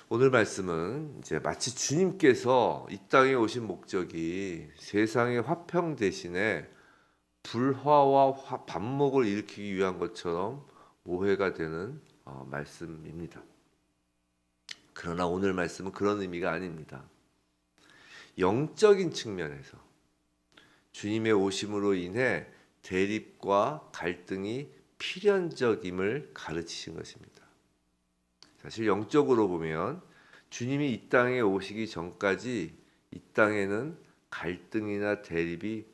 오늘 말씀은 이제 마치 주님께서 이 땅에 오신 목적이 세상의 화평 대신에 불화와 반목을 일으키기 위한 것처럼 오해가 되는 말씀입니다. 그러나 오늘 말씀은 그런 의미가 아닙니다. 영적인 측면에서 주님의 오심으로 인해 대립과 갈등이 필연적임을 가르치신 것입니다. 사실 영적으로 보면 주님이 이 땅에 오시기 전까지 이 땅에는 갈등이나 대립이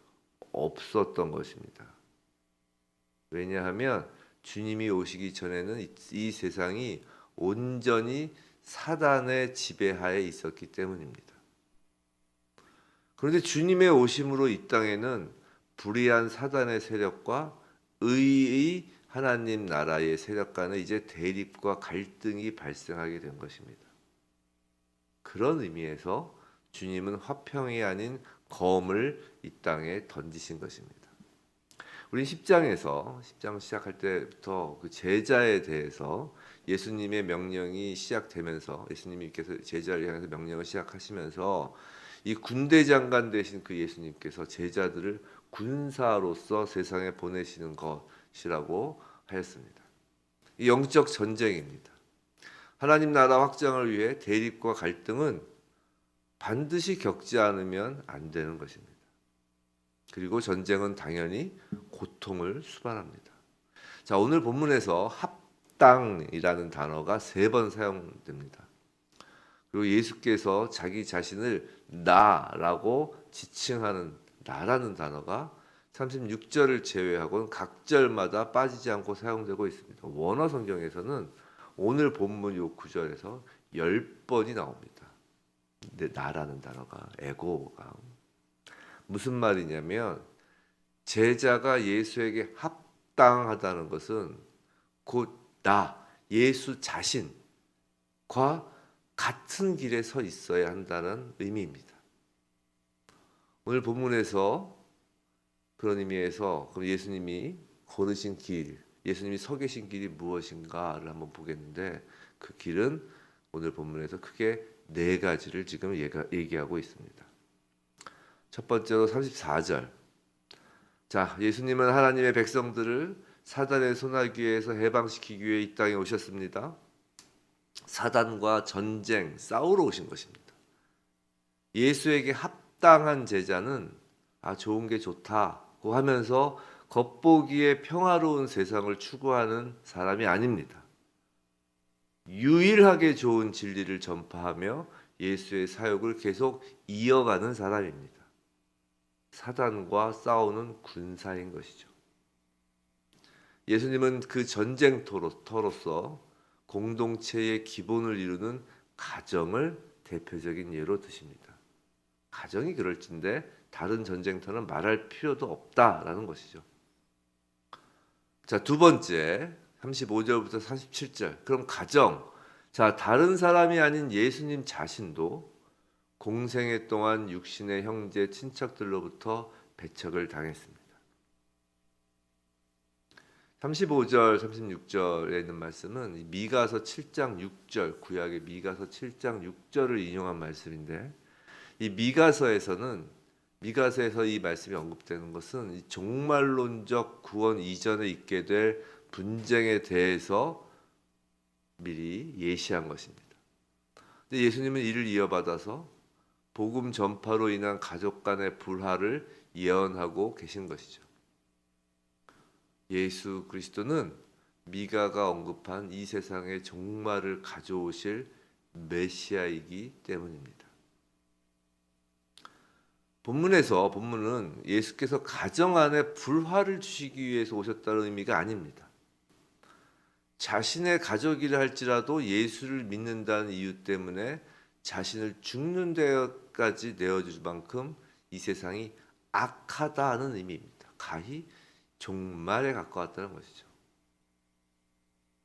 없었던 것입니다. 왜냐하면 주님이 오시기 전에는 이 세상이 온전히 사단의 지배하에 있었기 때문입니다. 그런데 주님의 오심으로 이 땅에는 불의한 사단의 세력과 의의 하나님 나라의 세력 간의 이제 대립과 갈등이 발생하게 된 것입니다. 그런 의미에서 주님은 화평이 아닌 검을 이 땅에 던지신 것입니다. 우리 10장 시작할 때부터 그 제자에 대해서 예수님의 명령이 시작되면서 예수님께서 제자를 향해서 명령을 시작하시면서 이 군대 장관 되신 그 예수님께서 제자들을 군사로서 세상에 보내시는 것이라고 하였습니다. 이 영적 전쟁입니다. 하나님 나라 확장을 위해 대립과 갈등은 반드시 겪지 않으면 안 되는 것입니다. 그리고 전쟁은 당연히 고통을 수반합니다. 자, 오늘 본문에서 합당이라는 단어가 3번 사용됩니다. 그리고 예수께서 자기 자신을 나라고 지칭하는 나라는 단어가 36절을 제외하고는 각 절마다 빠지지 않고 사용되고 있습니다. 원어 성경에서는 오늘 본문 요 구절에서 10번이 나옵니다. 근데 나라는 단어가 에고가 무슨 말이냐면 제자가 예수에게 합당하다는 것은 곧 나, 예수 자신과 같은 길에 서 있어야 한다는 의미입니다. 오늘 본문에서 그런 의미에서 그럼 예수님이 걸으신 길, 예수님이 서 계신 길이 무엇인가를 한번 보겠는데 그 길은 오늘 본문에서 크게 4가지를 지금 얘기하고 있습니다. 첫 번째로 34절. 자, 예수님은 하나님의 백성들을 사단의 손아귀에서 해방시키기 위해 이 땅에 오셨습니다. 사단과 전쟁, 싸우러 오신 것입니다. 예수에게 합당한 제자는 좋은 게 좋다고 하면서 겉보기에 평화로운 세상을 추구하는 사람이 아닙니다. 유일하게 좋은 진리를 전파하며 예수의 사역을 계속 이어가는 사람입니다. 사단과 싸우는 군사인 것이죠. 예수님은 그 전쟁터로서 공동체의 기본을 이루는 가정을 대표적인 예로 드십니다. 가정이 그럴진데 다른 전쟁터는 말할 필요도 없다라는 것이죠. 자, 두 번째 35절부터 37절. 그럼 가정. 자, 다른 사람이 아닌 예수님 자신도 공생애 동안 육신의 형제 친척들로부터 배척을 당했습니다. 35절, 36절에 있는 말씀은 미가서 7장 6절, 구약의 미가서 7장 6절을 인용한 말씀인데 이 미가서에서 이 말씀이 언급되는 것은 이 종말론적 구원 이전에 있게 될 분쟁에 대해서 미리 예시한 것입니다. 근데 예수님은 이를 이어받아서 복음 전파로 인한 가족 간의 불화를 예언하고 계신 것이죠. 예수 그리스도는 미가가 언급한 이 세상의 종말을 가져오실 메시아이기 때문입니다. 본문은 예수께서 가정 안에 불화를 주시기 위해서 오셨다는 의미가 아닙니다. 자신의 가족이라 할지라도 예수를 믿는다는 이유 때문에 자신을 죽는 데까지 내어줄 만큼 이 세상이 악하다는 의미입니다. 가히 종말에 가까웠다는 것이죠.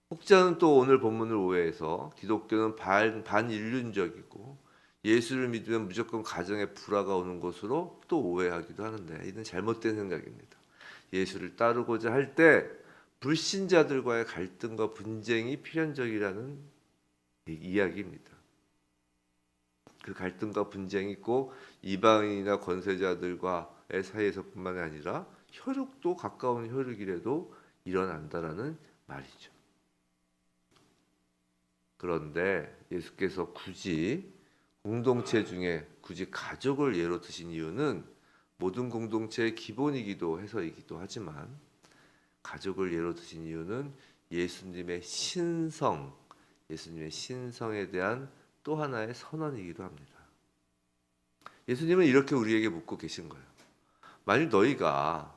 혹자는 또 오늘 본문을 오해해서 기독교는 반인륜적이고 예수를 믿으면 무조건 가정에 불화가 오는 것으로 또 오해하기도 하는데 이는 잘못된 생각입니다. 예수를 따르고자 할 때 불신자들과의 갈등과 분쟁이 필연적이라는 이야기입니다. 그 갈등과 분쟁이 꼭 이방인이나 권세자들과의 사이에서뿐만이 아니라 혈육도 가까운 혈육이라도 일어난다라는 말이죠. 그런데 예수께서 굳이 공동체 중에 굳이 가족을 예로 드신 이유는 모든 공동체의 기본이기도 해서이기도 하지만 가족을 예로 드신 이유는 예수님의 신성에 대한 또 하나의 선언이기도 합니다. 예수님은 이렇게 우리에게 묻고 계신 거예요. 만일 너희가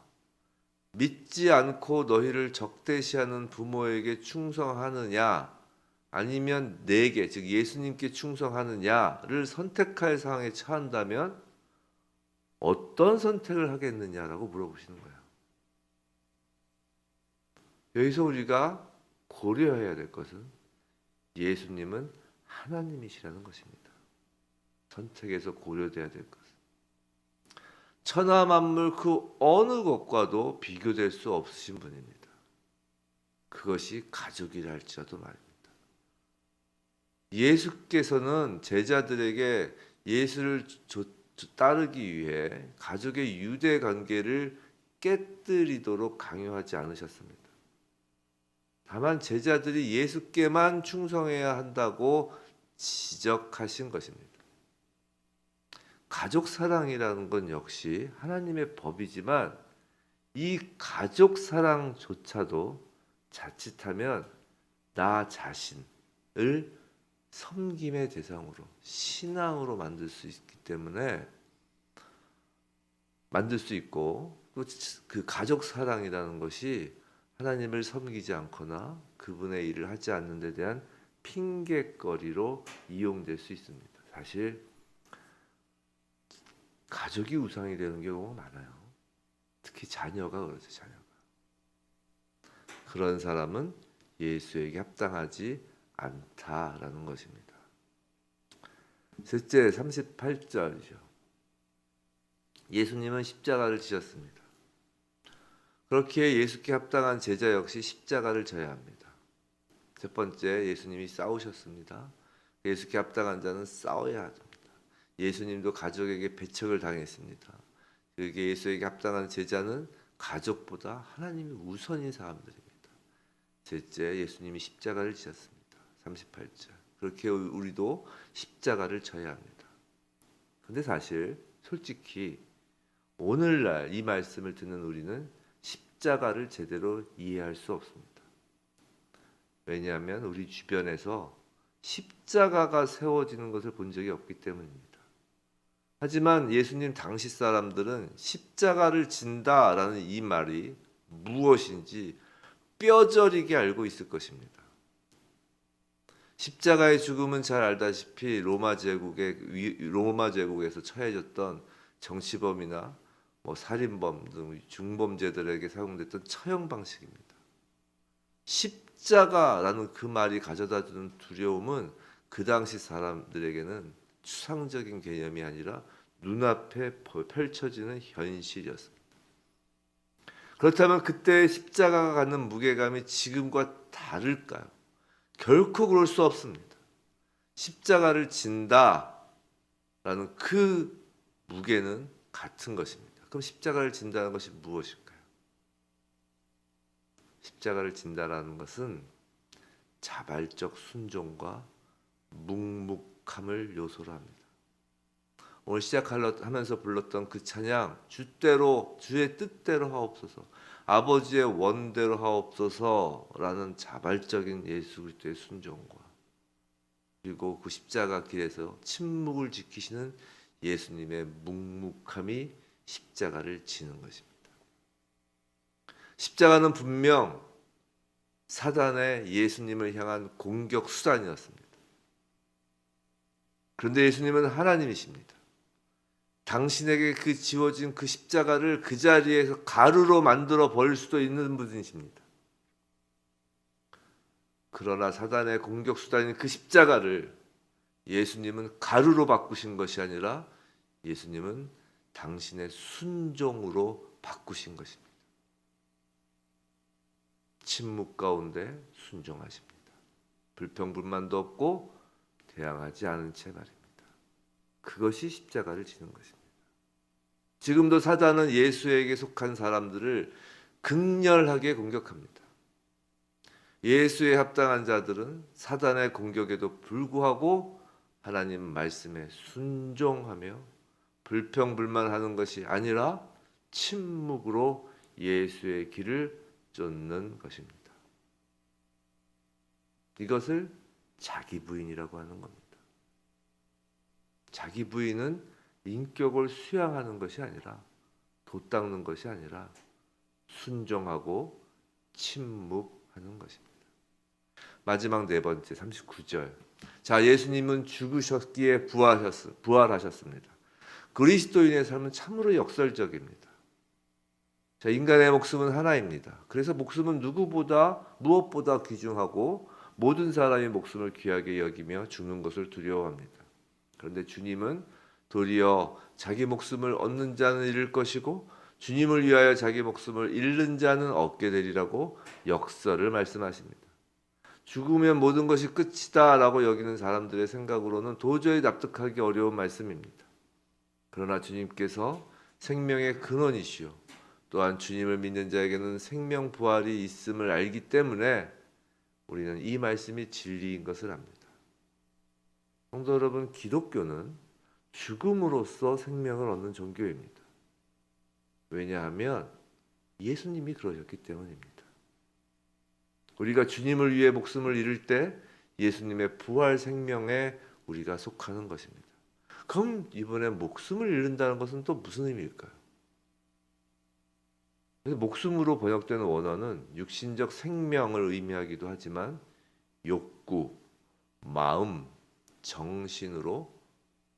믿지 않고 너희를 적대시하는 부모에게 충성하느냐 아니면 내게 즉 예수님께 충성하느냐를 선택할 상황에 처한다면 어떤 선택을 하겠느냐라고 물어보시는 거예요. 여기서 우리가 고려해야 될 것은 예수님은 하나님이시라는 것입니다. 선택에서 고려돼야 될 것은 천하 만물 그 어느 것과도 비교될 수 없으신 분입니다. 그것이 가족이라 할지라도 말입니다. 예수께서는 제자들에게 예수를 따르기 위해 가족의 유대 관계를 깨뜨리도록 강요하지 않으셨습니다. 다만 제자들이 예수께만 충성해야 한다고 지적하신 것입니다. 가족 사랑이라는 건 역시 하나님의 법이지만 이 가족 사랑조차도 자칫하면 나 자신을 섬김의 대상으로 신앙으로 만들 수 있기 때문에 만들 수 있고 또 그 가족 사랑이라는 것이 하나님을 섬기지 않거나 그분의 일을 하지 않는 데 대한 핑계거리로 이용될 수 있습니다. 사실 가족이 우상이 되는 경우가 많아요. 특히 자녀가 그렇죠. 자녀가. 그런 사람은 예수에게 합당하지 않다라는 것입니다. 셋째 38절이죠. 예수님은 십자가를 지셨습니다. 그렇기에 예수께 합당한 제자 역시 십자가를 져야 합니다. 첫 번째 예수님이 싸우셨습니다. 예수께 합당한 자는 싸워야 합니다. 예수님도 가족에게 배척을 당했습니다. 그러기에 예수에게 합당한 제자는 가족보다 하나님이 우선인 사람들입니다. 셋째 예수님이 십자가를 지셨습니다. 38절. 그렇게 우리도 십자가를 져야 합니다. 근데 사실 솔직히 오늘날 이 말씀을 듣는 우리는 십자가를 제대로 이해할 수 없습니다. 왜냐하면 우리 주변에서 십자가가 세워지는 것을 본 적이 없기 때문입니다. 하지만 예수님 당시 사람들은 십자가를 진다라는 이 말이 무엇인지 뼈저리게 알고 있을 것입니다. 십자가의 죽음은 잘 알다시피 로마 제국에서 처해졌던 정치범이나 살인범 등 중범죄들에게 사용됐던 처형 방식입니다. 십자가라는 그 말이 가져다주는 두려움은 그 당시 사람들에게는 추상적인 개념이 아니라 눈앞에 펼쳐지는 현실이었습니다. 그렇다면 그때 십자가가 갖는 무게감이 지금과 다를까요? 결코 그럴 수 없습니다. 십자가를 진다라는 그 무게는 같은 것입니다. 그럼 십자가를 진다는 것이 무엇일까요? 십자가를 진다라는 것은 자발적 순종과 묵묵함을 요소로 합니다. 오늘 시작하면서 불렀던 그 찬양 주의 뜻대로 하옵소서 아버지의 원대로 하옵소서라는 자발적인 예수 그리스도의 순종과 그리고 그 십자가 길에서 침묵을 지키시는 예수님의 묵묵함이 십자가를 지는 것입니다. 십자가는 분명 사단의 예수님을 향한 공격 수단이었습니다. 그런데 예수님은 하나님이십니다. 당신에게 그 지워진 그 십자가를 그 자리에서 가루로 만들어 버릴 수도 있는 분이십니다. 그러나 사단의 공격 수단인 그 십자가를 예수님은 가루로 바꾸신 것이 아니라 예수님은 당신의 순종으로 바꾸신 것입니다. 침묵 가운데 순종하십니다. 불평불만도 없고 대항하지 않은 채 말입니다. 그것이 십자가를 지는 것입니다. 지금도 사단은 예수에게 속한 사람들을 극렬하게 공격합니다. 예수에 합당한 자들은 사단의 공격에도 불구하고 하나님 말씀에 순종하며 불평불만하는 것이 아니라 침묵으로 예수의 길을 쫓는 것입니다. 이것을 자기 부인이라고 하는 겁니다. 자기 부인은 인격을 수양하는 것이 아니라 돛닦는 것이 아니라 순종하고 침묵하는 것입니다. 마지막 네 번째 39절. 자, 예수님은 죽으셨기에 부활하셨습니다. 그리스도인의 삶은 참으로 역설적입니다. 자, 인간의 목숨은 하나입니다. 그래서 목숨은 무엇보다 귀중하고 모든 사람이 목숨을 귀하게 여기며 죽는 것을 두려워합니다. 그런데 주님은 도리어 자기 목숨을 얻는 자는 잃을 것이고 주님을 위하여 자기 목숨을 잃는 자는 얻게 되리라고 역설을 말씀하십니다. 죽으면 모든 것이 끝이다 라고 여기는 사람들의 생각으로는 도저히 납득하기 어려운 말씀입니다. 그러나 주님께서 생명의 근원이시오, 또한 주님을 믿는 자에게는 생명 부활이 있음을 알기 때문에 우리는 이 말씀이 진리인 것을 압니다. 성도 여러분, 기독교는 죽음으로써 생명을 얻는 종교입니다. 왜냐하면 예수님이 그러셨기 때문입니다. 우리가 주님을 위해 목숨을 잃을 때 예수님의 부활 생명에 우리가 속하는 것입니다. 그럼 이번에 목숨을 잃는다는 것은 또 무슨 의미일까요? 목숨으로 번역되는 원어는 육신적 생명을 의미하기도 하지만 욕구, 마음, 정신으로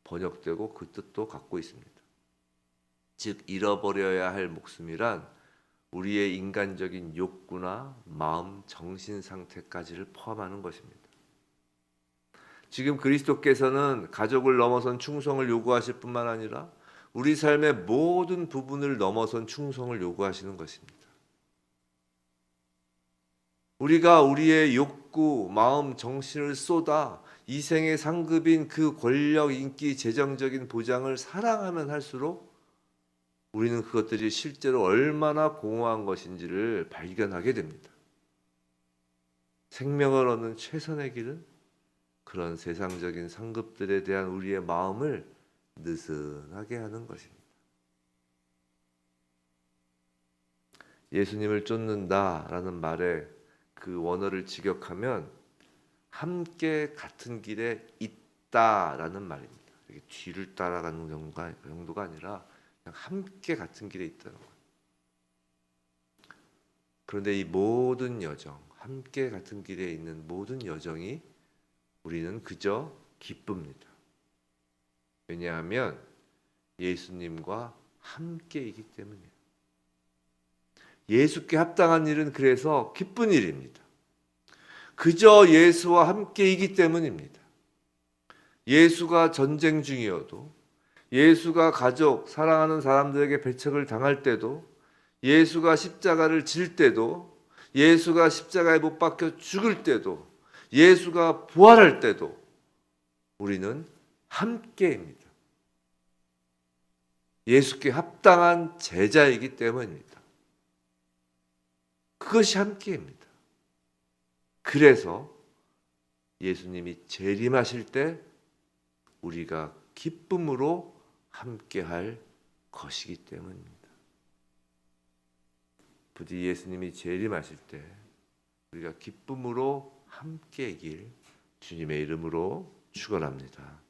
번역되고 그 뜻도 갖고 있습니다. 즉 잃어버려야 할 목숨이란 우리의 인간적인 욕구나 마음, 정신 상태까지를 포함하는 것입니다. 지금 그리스도께서는 가족을 넘어선 충성을 요구하실 뿐만 아니라 우리 삶의 모든 부분을 넘어선 충성을 요구하시는 것입니다. 우리가 우리의 욕구, 마음, 정신을 쏟아 이 생의 상급인 그 권력, 인기, 재정적인 보장을 사랑하면 할수록 우리는 그것들이 실제로 얼마나 공허한 것인지를 발견하게 됩니다. 생명을 얻는 최선의 길은 그런 세상적인 상급들에 대한 우리의 마음을 느슨하게 하는 것입니다. 예수님을 쫓는다라는 말에 그 원어를 직역하면 함께 같은 길에 있다라는 말입니다. 뒤를 따라가는 정도가 아니라 그냥 함께 같은 길에 있다는 거예요. 그런데 이 모든 여정, 함께 같은 길에 있는 모든 여정이 우리는 그저 기쁩니다. 왜냐하면 예수님과 함께이기 때문이에요. 예수께 합당한 일은 그래서 기쁜 일입니다. 그저 예수와 함께이기 때문입니다. 예수가 전쟁 중이어도, 예수가 가족, 사랑하는 사람들에게 배척을 당할 때도, 예수가 십자가를 질 때도, 예수가 십자가에 못 박혀 죽을 때도, 예수가 부활할 때도 우리는 함께입니다. 예수께 합당한 제자이기 때문입니다. 그것이 함께입니다. 그래서 예수님이 재림하실 때 우리가 기쁨으로 함께할 것이기 때문입니다. 부디 예수님이 재림하실 때 우리가 기쁨으로 함께이길 주님의 이름으로 축원합니다.